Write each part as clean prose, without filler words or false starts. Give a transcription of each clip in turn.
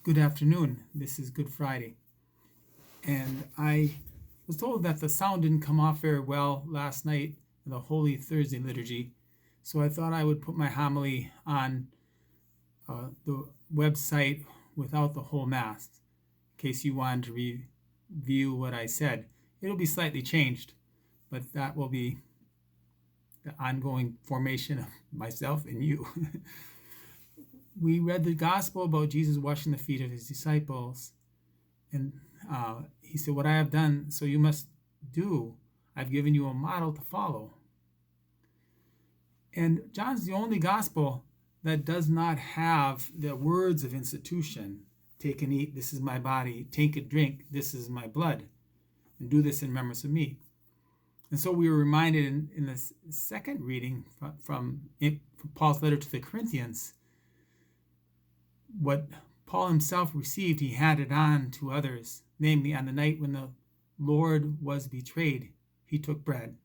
Good afternoon. This is Good Friday. And I was told that the sound didn't come off very well last night in the Holy Thursday liturgy. So I thought I would put my homily on the website without the whole Mass, in case you wanted to review what I said. It'll be slightly changed, but that will be the ongoing formation of myself and you. We read the gospel about Jesus washing the feet of his disciples. And he said, "What I have done, so you must do. I've given you a model to follow." And John's the only gospel that does not have the words of institution. Take and eat, this is my body. Take and drink, this is my blood. And do this in remembrance of me. And so we were reminded in the second reading from Paul's letter to the Corinthians, what Paul himself received, he handed on to others. Namely, on the night when the Lord was betrayed, he took bread.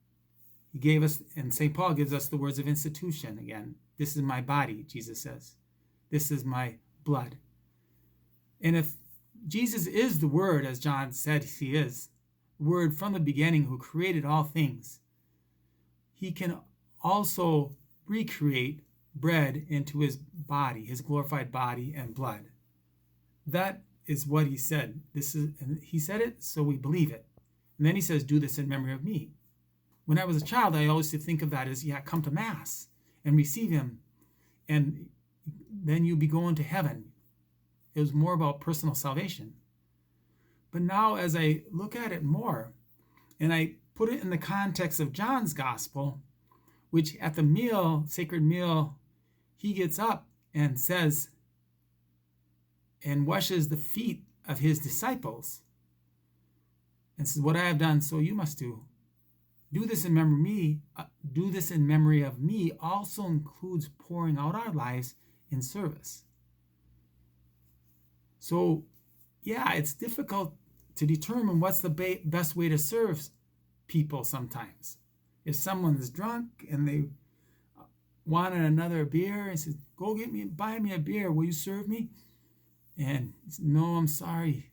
He gave us, and St. Paul gives us the words of institution again. This is my body, Jesus says. This is my blood. And if Jesus is the Word, as John said he is, the Word from the beginning who created all things, he can also recreate bread into his body, his glorified body and blood. That is what he said. And he said it, so we believe it. And then he says, "Do this in memory of me." When I was a child, I always used to think of that as, come to Mass and receive him, and then you'll be going to heaven. It was more about personal salvation. But now, as I look at it more, and I put it in the context of John's gospel, which at the meal, sacred meal, he gets up and says, and washes the feet of his disciples, and says, "What I have done, so you must do. Do this in memory of me." Do this in memory of me also includes pouring out our lives in service. So, it's difficult to determine what's the best way to serve people sometimes. If someone is drunk and they wanted another beer and says, "Go buy me a beer, will you serve me?" And he said, "No, I'm sorry."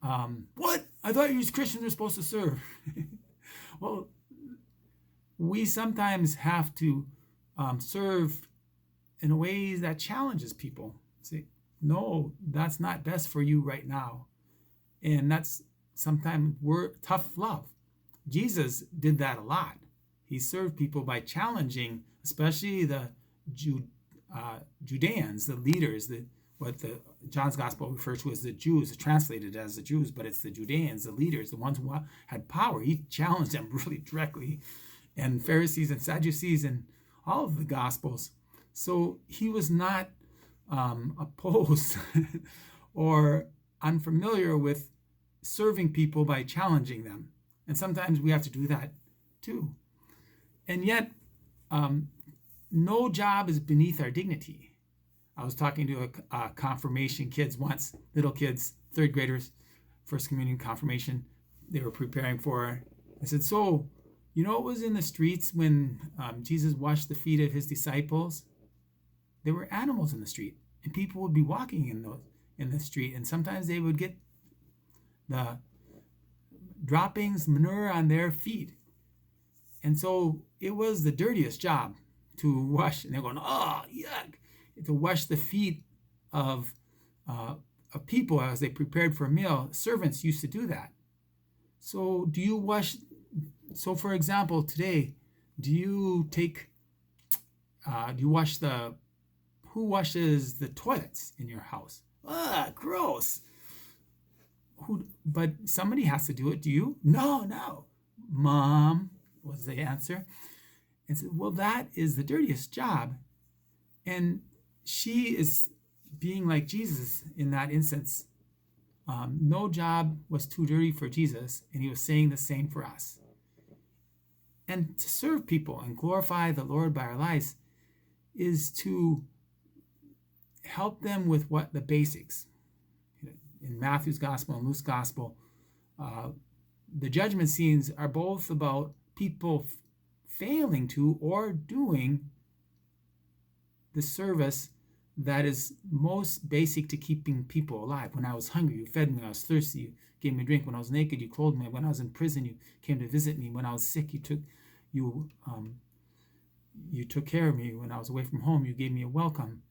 What? I thought you Christians were supposed to serve. Well, we sometimes have to serve in a way that challenges people. Say, "No, that's not best for you right now." And that's sometimes tough love. Jesus did that a lot. He served people by challenging, especially the Judeans, the leaders, what the John's gospel refers to as the Jews, translated as the Jews, but it's the Judeans, the leaders, the ones who had power. He challenged them really directly, and Pharisees and Sadducees and all of the gospels. So he was not opposed or unfamiliar with serving people by challenging them. And sometimes we have to do that too. And yet, no job is beneath our dignity. I was talking to a confirmation kids once, little kids, third graders, first communion confirmation, they were preparing for. I said, "So, what was in the streets when Jesus washed the feet of his disciples?" There were animals in the street, and people would be walking in the street, and sometimes they would get the droppings, manure on their feet. And so it was the dirtiest job to wash, and they're going, "Oh, yuck," to wash the feet of people as they prepared for a meal. Servants used to do that. So do you wash? So for example, today, do you wash who washes the toilets in your house? Gross. But somebody has to do it. Do you? No. Mom was the answer. And said, "Well, that is the dirtiest job." And she is being like Jesus in that instance. No job was too dirty for Jesus, and he was saying the same for us. And to serve people and glorify the Lord by our lives is to help them with what the basics. In Matthew's gospel and Luke's gospel, the judgment scenes are both about people failing to or doing the service that is most basic to keeping people alive. When I was hungry, you fed me. When I was thirsty, you gave me drink. When I was naked, you clothed me. When I was in prison, you came to visit me. When I was sick, you took care of me. When I was away from home, you gave me a welcome.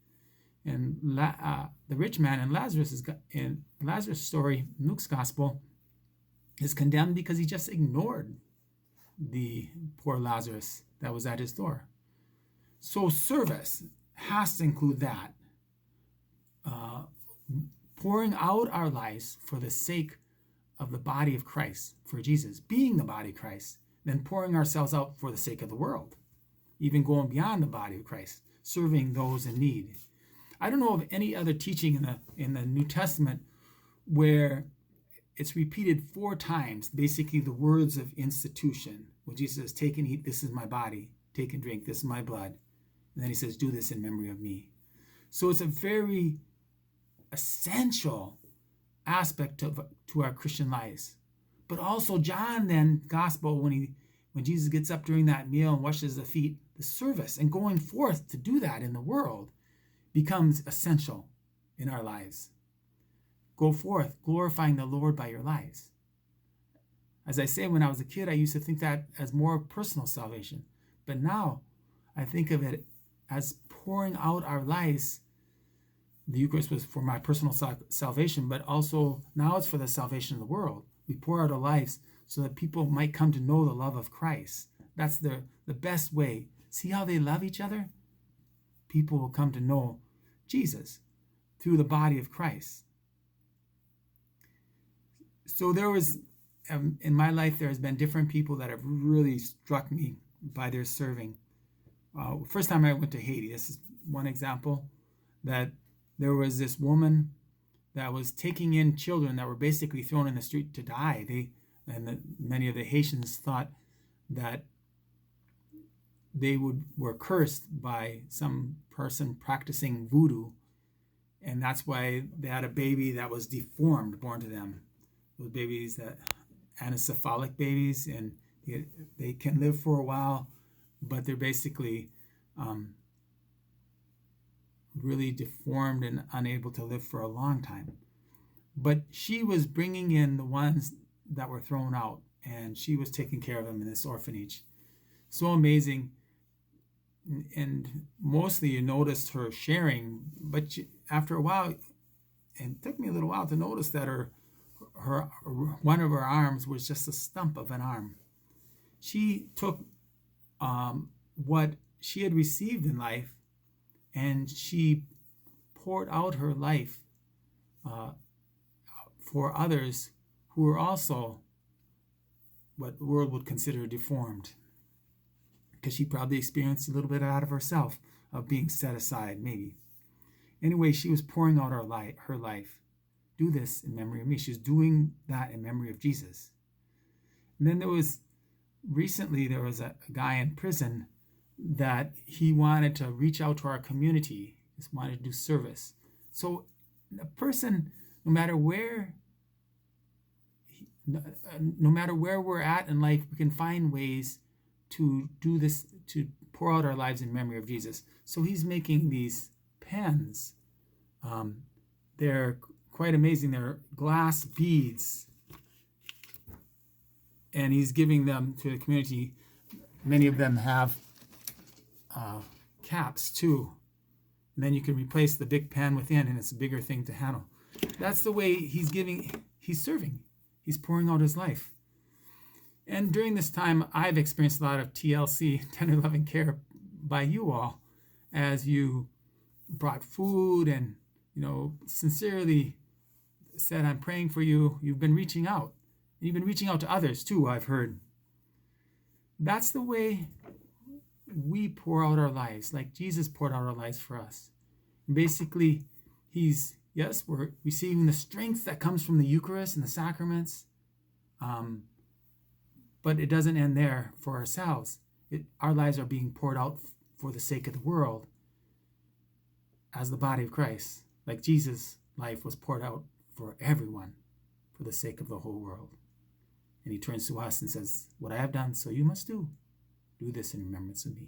And the rich man in Lazarus' story, Luke's gospel, is condemned because he just ignored the poor Lazarus that was at his door. So service has to include that. Pouring out our lives for the sake of the body of Christ, for Jesus, being the body of Christ, then pouring ourselves out for the sake of the world, even going beyond the body of Christ, serving those in need. I don't know of any other teaching in the New Testament where it's repeated 4 times, basically the words of institution, where Jesus says, take and eat, this is my body, take and drink, this is my blood. And then he says, do this in memory of me. So it's a very essential aspect to our Christian lives. But also John then, gospel, when Jesus gets up during that meal and washes the feet, the service and going forth to do that in the world becomes essential in our lives. Go forth, glorifying the Lord by your lives. As I say, when I was a kid, I used to think that as more personal salvation. But now I think of it as pouring out our lives. The Eucharist was for my personal salvation, but also now it's for the salvation of the world. We pour out our lives so that people might come to know the love of Christ. That's the best way. See how they love each other? People will come to know Jesus through the body of Christ. So there was, in my life, there has been different people that have really struck me by their serving. First time I went to Haiti, this is one example, that there was this woman that was taking in children that were basically thrown in the street to die. Many of the Haitians thought that they were cursed by some person practicing voodoo, and that's why they had a baby that was deformed born to them. Those babies, that anencephalic babies, and they can live for a while, but they're basically really deformed and unable to live for a long time. But she was bringing in the ones that were thrown out, and she was taking care of them in this orphanage. So amazing. And mostly you noticed her sharing, but after a while, and it took me a little while to notice that her one of her arms was just a stump of an arm. She took what she had received in life, and she poured out her life for others who were also what the world would consider deformed, because she probably experienced a little bit out of herself of being set aside, maybe. Anyway, she was pouring out her life. Do this in memory of me. She's doing that in memory of Jesus. And then there was a guy in prison that he wanted to reach out to our community, just wanted to do service. So a person, no matter where we're at in life, we can find ways to do this, to pour out our lives in memory of Jesus. So he's making these pens. They're quite amazing. They're glass beads, and he's giving them to the community. Many of them have caps too, and then you can replace the big pen within, and it's a bigger thing to handle. That's the way he's serving. He's pouring out his life. And during this time, I've experienced a lot of TLC, tender loving care, by you all, as you brought food and, sincerely said, I'm praying for you. You've been reaching out. And you've been reaching out to others too, I've heard. That's the way we pour out our lives, like Jesus poured out our lives for us. And basically, we're receiving the strength that comes from the Eucharist and the sacraments, but it doesn't end there for ourselves. Our lives are being poured out for the sake of the world as the body of Christ, like Jesus' life was poured out for everyone for the sake of the whole world. And he turns to us and says, what I have done, so you must do. Do this in remembrance of me.